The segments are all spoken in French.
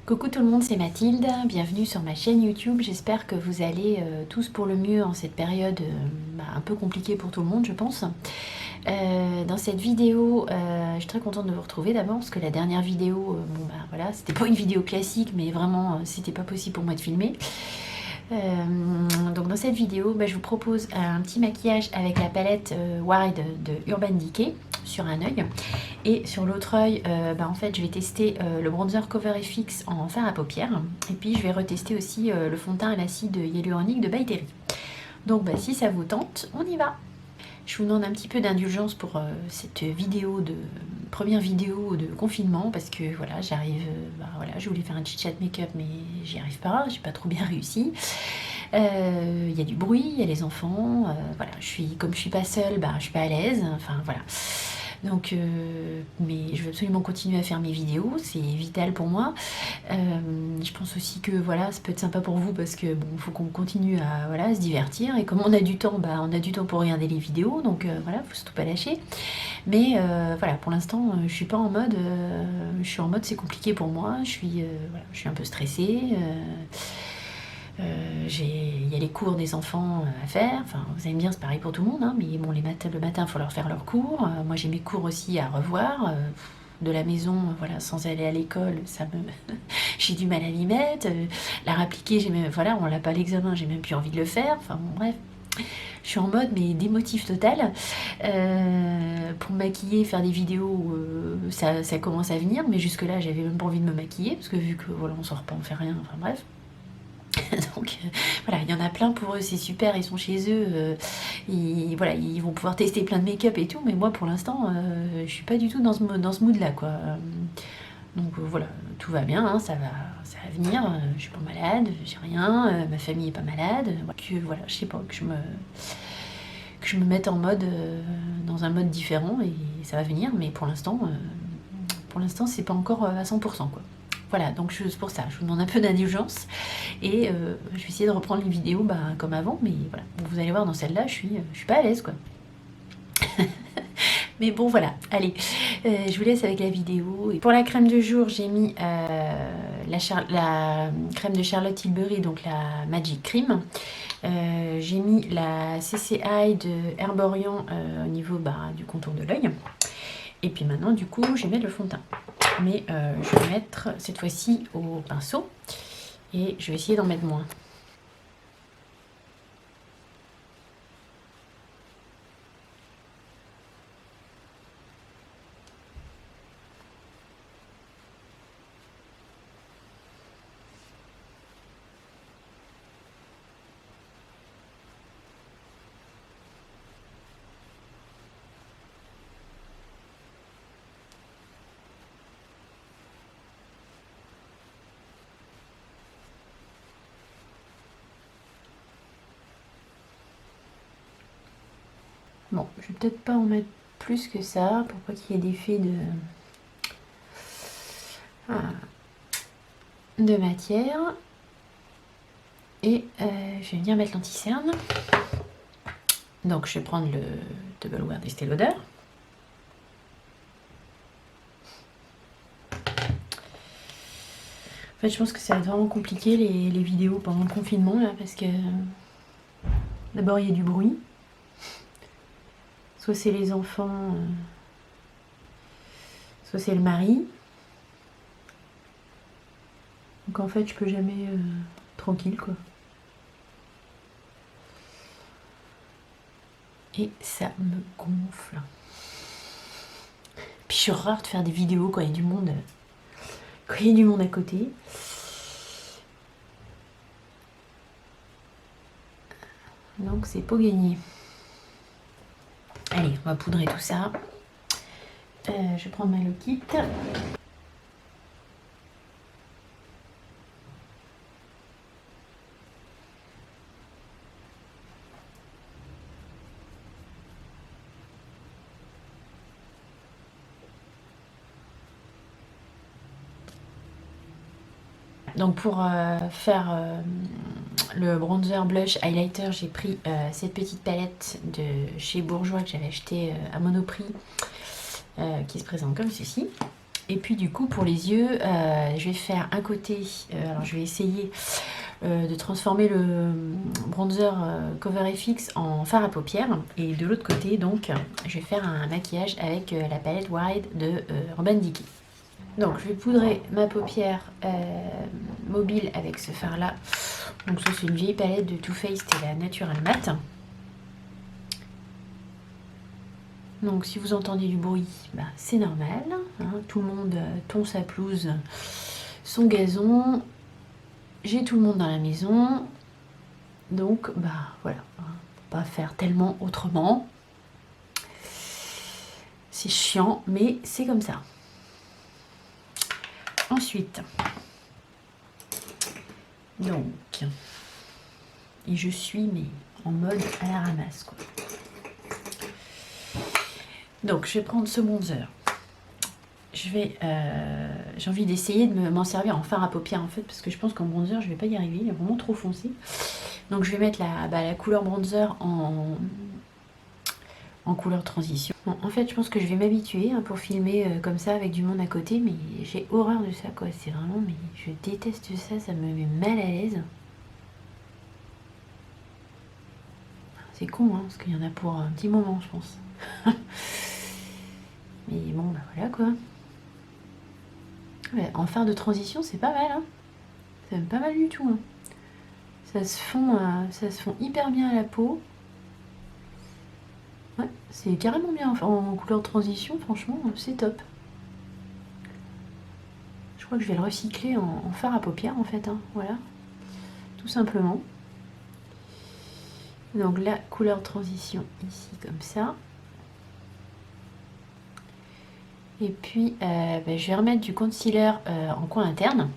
Coucou tout le monde, c'est Mathilde, bienvenue sur ma chaîne YouTube. J'espère que vous allez tous pour le mieux en cette période un peu compliquée pour tout le monde, je pense. Dans cette vidéo, je suis très contente de vous retrouver d'abord parce que la dernière vidéo, voilà, c'était pas une vidéo classique, mais vraiment c'était pas possible pour moi de filmer. Donc dans cette vidéo, je vous propose un petit maquillage avec la palette Wide de Urban Decay sur un œil, et sur l'autre œil en fait je vais tester le bronzer Cover FX en fard à paupières, et puis je vais retester aussi le fond de teint à l'acide hyaluronique de By Terry. Donc si ça vous tente, on y va. Je vous demande un petit peu d'indulgence pour cette première vidéo de confinement, parce que voilà, j'arrive, je voulais faire un chit chat make-up mais j'y arrive pas, j'ai pas trop bien réussi. Il y a du bruit, il y a les enfants, voilà, comme je suis pas seule, je suis pas à l'aise, enfin voilà. Donc, mais je veux absolument continuer à faire mes vidéos, c'est vital pour moi. Je pense aussi que voilà, ça peut être sympa pour vous parce que bon, faut qu'on continue à se divertir, et comme on a du temps, on a du temps pour regarder les vidéos, donc voilà, faut surtout pas lâcher. Mais voilà, pour l'instant, je suis pas en mode, je suis en mode c'est compliqué pour moi, je suis un peu stressée. Il y a les cours des enfants à faire, enfin vous allez me dire c'est pareil pour tout le monde, hein, mais bon, le matin il faut leur faire leurs cours, moi j'ai mes cours aussi à revoir, de la maison, voilà, sans aller à l'école, j'ai du mal à m'y mettre, la réappliquer, voilà, on l'a pas à l'examen, j'ai même plus envie de le faire, enfin bon, bref. Je suis en mode mais démotif total. Pour me maquiller, faire des vidéos, ça commence à venir, mais jusque là j'avais même pas envie de me maquiller, parce que vu que voilà, on sort pas, on fait rien, enfin bref. Donc voilà, il y en a plein, pour eux c'est super, ils sont chez eux, ils vont pouvoir tester plein de make-up et tout, mais moi pour l'instant je suis pas du tout dans ce mood là quoi. Donc voilà, tout va bien, hein, ça va venir, je suis pas malade, j'ai rien, ma famille est pas malade, voilà, je sais pas, que je me mette en mode, dans un mode différent, et ça va venir, mais pour l'instant c'est pas encore à 100% quoi. Voilà, donc c'est pour ça, je vous demande un peu d'indulgence, et je vais essayer de reprendre les vidéos comme avant, mais voilà, bon, vous allez voir, dans celle-là, je suis pas à l'aise quoi. Mais bon voilà, allez, je vous laisse avec la vidéo. Et pour la crème de jour, j'ai mis la crème de Charlotte Tilbury, donc la Magic Cream. J'ai mis la CCI de Herborian au niveau du contour de l'œil. Et puis maintenant, du coup, je vais mettre le fond de teint. Mais je vais mettre cette fois-ci au pinceau, et je vais essayer d'en mettre moins. Bon, je vais peut-être pas en mettre plus que ça, pour pas qu'il y ait d'effet de matière. Et je vais venir mettre l'anti-cerne. Donc je vais prendre le Double Wear d'Estée Lauder. En fait, je pense que ça va être vraiment compliqué les vidéos pendant le confinement là, parce que d'abord il y a du bruit. Soit c'est les enfants, soit c'est le mari. Donc en fait, je peux jamais tranquille quoi. Et ça me gonfle. Puis je suis rare de faire des vidéos quand il y a du monde, à côté. Donc c'est pas gagné. Allez, on va poudrer tout ça. Je vais prendre ma Low Kit. Donc pour faire le bronzer, blush, highlighter, j'ai pris cette petite palette de chez Bourjois que j'avais acheté à Monoprix, qui se présente comme ceci. Et puis du coup pour les yeux, je vais faire un côté, alors je vais essayer de transformer le bronzer Cover FX en fard à paupières. Et de l'autre côté donc je vais faire un maquillage avec la palette Wide de Urban Decay. Donc je vais poudrer ma paupière mobile avec ce fard là. Donc ça c'est une vieille palette de Too Faced, c'était la Natural Matte. Donc si vous entendez du bruit, bah, c'est normal, hein, tout le monde tond sa pelouse, son gazon, j'ai tout le monde dans la maison, donc bah voilà, on va pas faire tellement autrement. C'est chiant, mais c'est comme ça. Ensuite, donc, et je suis mais en mode à la ramasse quoi. Donc je vais prendre ce bronzer. J'ai envie d'essayer de m'en servir en fard à paupières en fait, parce que je pense qu'en bronzer je vais pas y arriver, il est vraiment trop foncé. Donc je vais mettre la couleur bronzer en couleur transition. Bon, en fait je pense que je vais m'habituer hein, pour filmer comme ça avec du monde à côté, mais j'ai horreur de ça quoi, c'est vraiment, mais je déteste ça, ça me met mal à l'aise. C'est con hein, parce qu'il y en a pour un petit moment je pense. Mais bon bah voilà quoi. Ouais, en fard de transition c'est pas mal hein. C'est même pas mal du tout hein. Ça se fond hyper bien à la peau. Ouais, c'est carrément bien en couleur de transition, franchement c'est top. Je crois que je vais le recycler en fard à paupières en fait hein. Voilà, tout simplement. Donc la couleur transition ici comme ça. Et puis je vais remettre du concealer en coin interne.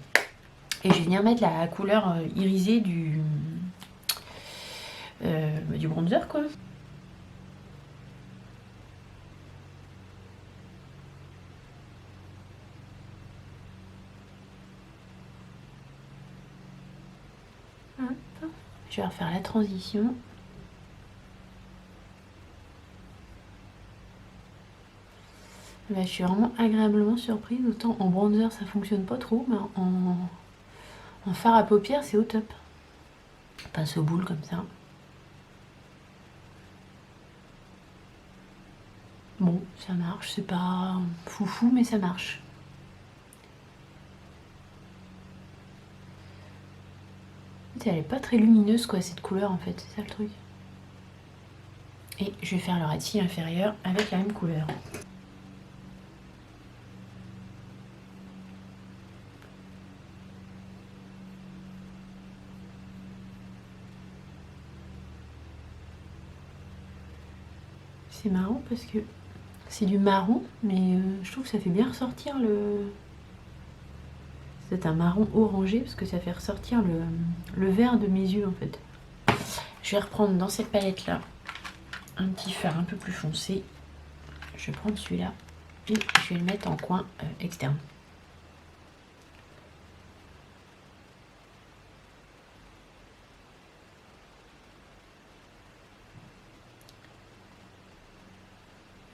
Et je vais venir mettre la couleur irisée du bronzer quoi. Hop. Je vais refaire la transition. Là, je suis vraiment agréablement surprise. Autant en bronzer ça fonctionne pas trop, mais en fard à paupières c'est au top. Passe au boule comme ça. Bon, ça marche, c'est pas foufou, mais ça marche. Elle est pas très lumineuse quoi cette couleur en fait, c'est ça le truc. Et je vais faire le red cils inférieur avec la même couleur. C'est marrant parce que c'est du marron, mais je trouve que ça fait bien ressortir le... C'est un marron orangé parce que ça fait ressortir le vert de mes yeux en fait. Je vais reprendre dans cette palette là un petit fard un peu plus foncé. Je vais prendre celui-là et je vais le mettre en coin externe.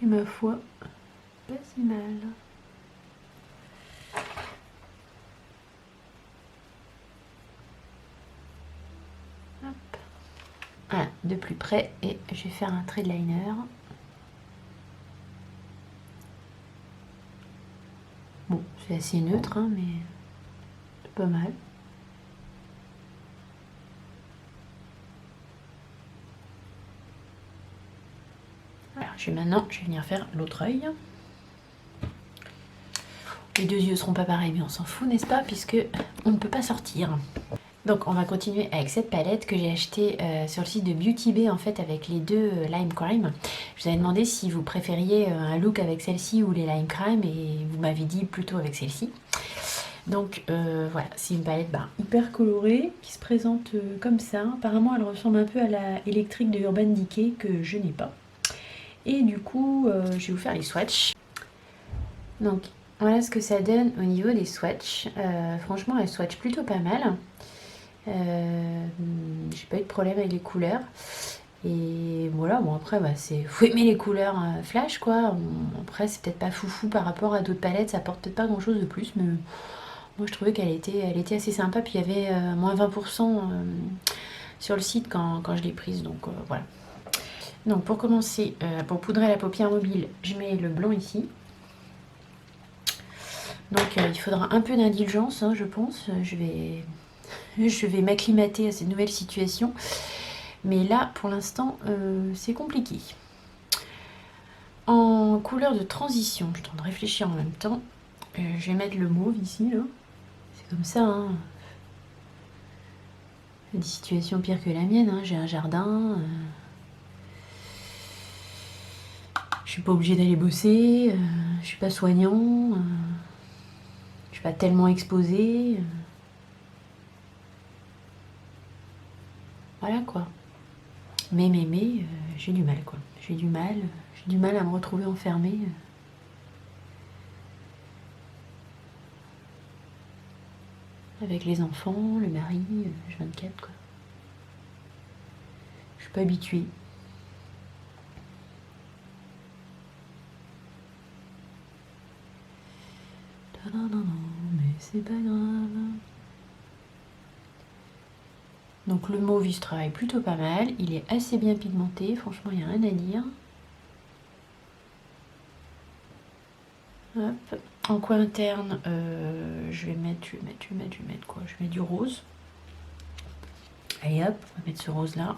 Et ma foi, pas si mal. Hop. Voilà, de plus près et je vais faire un trait de liner. Bon, c'est assez neutre, hein, mais c'est pas mal. Alors, maintenant, je vais venir faire l'autre œil. Les deux yeux seront pas pareils, mais on s'en fout, n'est-ce pas, puisque on ne peut pas sortir. Donc, on va continuer avec cette palette que j'ai achetée sur le site de Beauty Bay, en fait, avec les deux Lime Crime. Je vous avais demandé si vous préfériez un look avec celle-ci ou les Lime Crime, et vous m'avez dit plutôt avec celle-ci. Donc voilà, c'est une palette hyper colorée qui se présente comme ça. Apparemment, elle ressemble un peu à la électrique de Urban Decay que je n'ai pas. Et du coup, je vais vous faire les swatchs. Donc voilà ce que ça donne au niveau des swatchs. Franchement, elle swatch plutôt pas mal. J'ai pas eu de problème avec les couleurs. Et voilà, bon après, bah, faut aimer les couleurs flash, quoi. Après, c'est peut-être pas foufou par rapport à d'autres palettes, ça apporte peut-être pas grand-chose de plus, mais moi je trouvais elle était assez sympa. Puis il y avait moins 20% sur le site quand je l'ai prise, donc voilà. Donc pour commencer, pour poudrer la paupière mobile, je mets le blanc ici. Donc il faudra un peu d'indulgence, hein, je pense. Je vais m'acclimater à cette nouvelle situation. Mais là, pour l'instant, c'est compliqué. En couleur de transition, je tente de réfléchir en même temps. Je vais mettre le mauve ici, là. C'est comme ça, hein. Des situations pires que la mienne, hein. J'ai un jardin. Je suis pas obligée d'aller bosser. Je suis pas soignant. Je suis pas tellement exposée. Voilà, quoi. Mais, j'ai du mal, quoi. J'ai du mal à me retrouver enfermée. Avec les enfants, le mari, H24, quoi. Je suis pas habituée. Non, mais c'est pas grave. Donc le mauve, il se travaille plutôt pas mal. Il est assez bien pigmenté. Franchement, il n'y a rien à dire. Hop. En coin interne, je vais mettre quoi? Je vais mettre du rose. Allez hop, on va mettre ce rose là.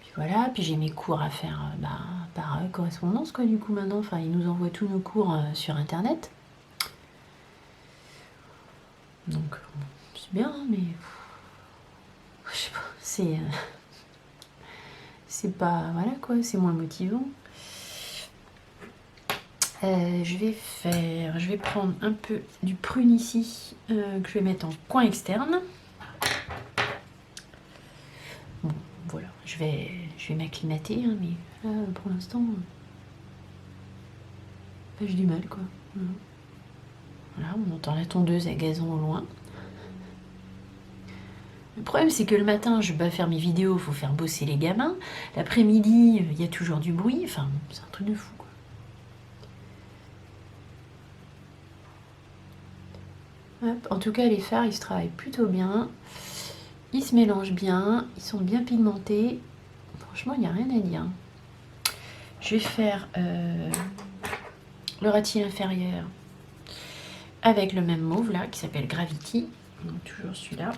Puis voilà, puis j'ai mes cours à faire par correspondance, quoi, du coup maintenant. Enfin, ils nous envoient tous nos cours sur internet. Donc c'est bien, hein, mais je sais pas, c'est pas, voilà quoi, c'est moins motivant. Je vais prendre un peu du prune ici, que je vais mettre en coin externe. Bon, voilà, je vais m'acclimater, hein, mais là, pour l'instant, j'ai du mal, quoi. Voilà, on entend la tondeuse à gazon au loin. Le problème, c'est que le matin, je vais faire mes vidéos, il faut faire bosser les gamins. L'après-midi, il y a toujours du bruit. Enfin, c'est un truc de fou, quoi. Hop. En tout cas, les fards, ils se travaillent plutôt bien. Ils se mélangent bien. Ils sont bien pigmentés. Franchement, il n'y a rien à dire. Je vais faire le ratil inférieur avec le même mauve là, qui s'appelle Gravity. Donc, toujours celui-là.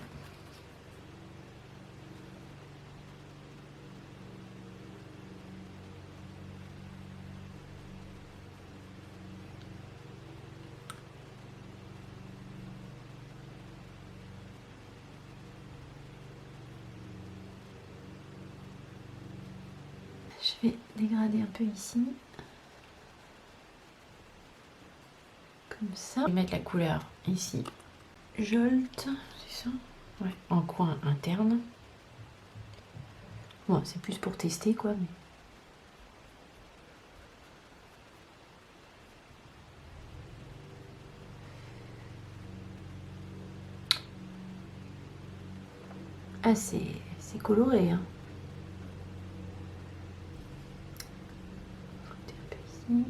Je vais dégrader un peu ici. Comme ça. Je vais mettre la couleur ici. Jolt, c'est ça? Ouais, en coin interne. Bon, c'est plus pour tester, quoi. Mais... ah, c'est coloré, hein. Frotter un peu ici.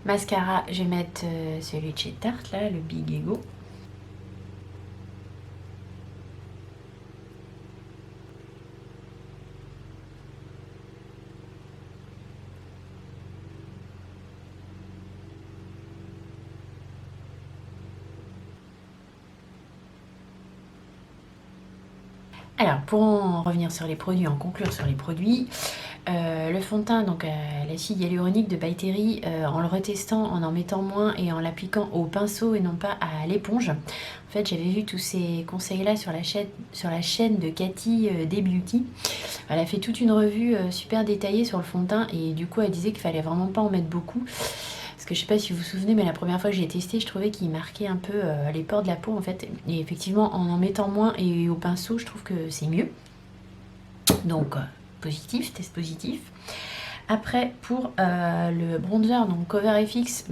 Mascara, je vais mettre celui de chez Tarte, là, le Big Ego. Alors, pour en revenir sur les produits, en conclure sur les produits, Le fond de teint, donc l'acide hyaluronique de By Terry, en le retestant, en mettant moins et en l'appliquant au pinceau et non pas à l'éponge. En fait, j'avais vu tous ces conseils-là sur la chaîne de Cathy des Beauty. Elle a fait toute une revue super détaillée sur le fond de teint et du coup, elle disait qu'il fallait vraiment pas en mettre beaucoup. Parce que je sais pas si vous vous souvenez, mais la première fois que j'ai testé, je trouvais qu'il marquait un peu les pores de la peau en fait. Et effectivement, en mettant moins et au pinceau, je trouve que c'est mieux. Donc, positif, test positif. Après, pour le bronzer, donc Cover FX,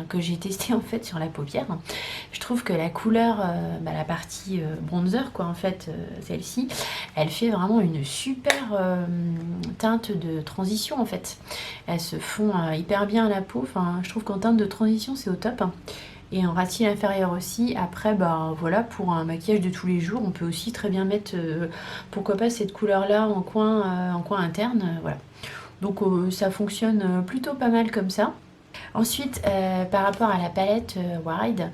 que j'ai testé en fait sur la paupière, je trouve que la couleur, la partie bronzer, quoi, en fait, celle-ci, elle fait vraiment une super teinte de transition, en fait. Elle se fond hyper bien à la peau. Enfin, je trouve qu'en teinte de transition, c'est au top. Et en ras-cils inférieur aussi. Après, voilà, pour un maquillage de tous les jours, on peut aussi très bien mettre, pourquoi pas, cette couleur-là en coin interne, voilà. Donc ça fonctionne plutôt pas mal comme ça. Ensuite, par rapport à la palette Wide,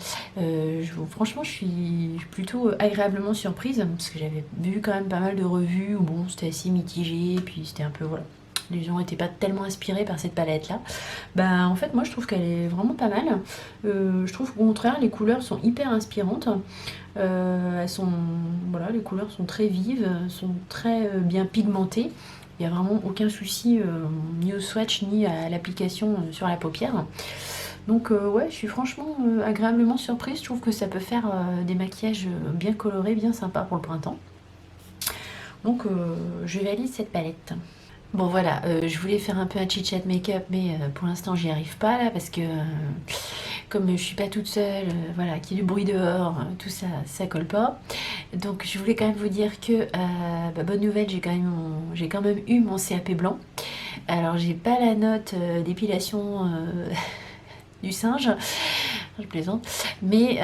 franchement, je suis plutôt agréablement surprise parce que j'avais vu quand même pas mal de revues où bon, c'était assez mitigé, puis c'était un peu voilà. Les gens n'étaient pas tellement inspirés par cette palette-là. En fait, moi, je trouve qu'elle est vraiment pas mal. Je trouve qu'au contraire, les couleurs sont hyper inspirantes. Voilà, les couleurs sont très vives, sont très bien pigmentées. Il n'y a vraiment aucun souci ni au swatch ni à l'application sur la paupière. Donc ouais, je suis franchement agréablement surprise. Je trouve que ça peut faire des maquillages bien colorés, bien sympas pour le printemps. Donc je valide cette palette. Bon voilà, je voulais faire un peu un chit-chat make-up, mais pour l'instant j'y arrive pas là parce que comme je suis pas toute seule, voilà, qu'il y a du bruit dehors, tout ça, ça colle pas. Donc je voulais quand même vous dire que bonne nouvelle, j'ai quand même eu mon CAP blanc. Alors j'ai pas la note d'épilation du singe, je plaisante, mais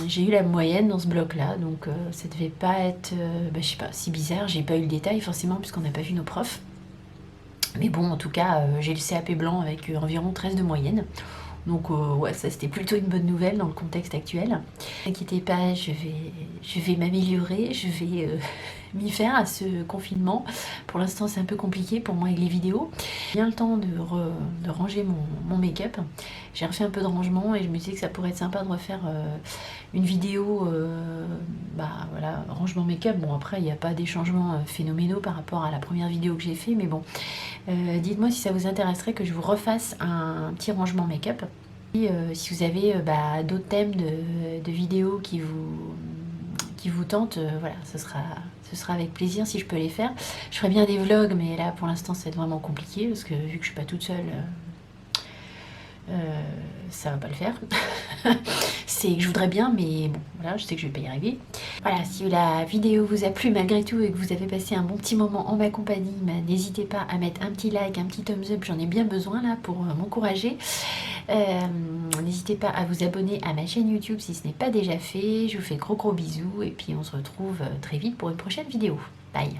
j'ai eu la moyenne dans ce bloc-là, donc ça devait pas être, je sais pas, si bizarre. J'ai pas eu le détail forcément puisqu'on n'a pas vu nos profs. Mais bon, en tout cas, j'ai le CAP blanc avec environ 13 de moyenne. Donc ouais, ça c'était plutôt une bonne nouvelle dans le contexte actuel. Ne inquiétez pas, je vais m'améliorer, je vais m'y faire à ce confinement. Pour l'instant c'est un peu compliqué pour moi avec les vidéos. J'ai bien le temps de ranger mon make-up. J'ai refait un peu de rangement et je me disais que ça pourrait être sympa de refaire une vidéo, voilà, rangement make-up. Bon après il n'y a pas des changements phénoménaux par rapport à la première vidéo que j'ai fait, mais bon. Dites-moi si ça vous intéresserait que je vous refasse un petit rangement make-up. Et si vous avez d'autres thèmes de vidéos qui vous tentent, voilà, ce sera avec plaisir si je peux les faire. Je ferais bien des vlogs, mais là pour l'instant c'est vraiment compliqué parce que vu que je suis pas toute seule, ça va pas le faire. C'est que je voudrais bien, mais bon, voilà, je sais que je vais pas y arriver. Voilà, si la vidéo vous a plu malgré tout et que vous avez passé un bon petit moment en ma compagnie, n'hésitez pas à mettre un petit like, un petit thumbs up, j'en ai bien besoin là pour m'encourager. N'hésitez pas à vous abonner à ma chaîne YouTube si ce n'est pas déjà fait. Je vous fais gros bisous et puis on se retrouve très vite pour une prochaine vidéo. Bye!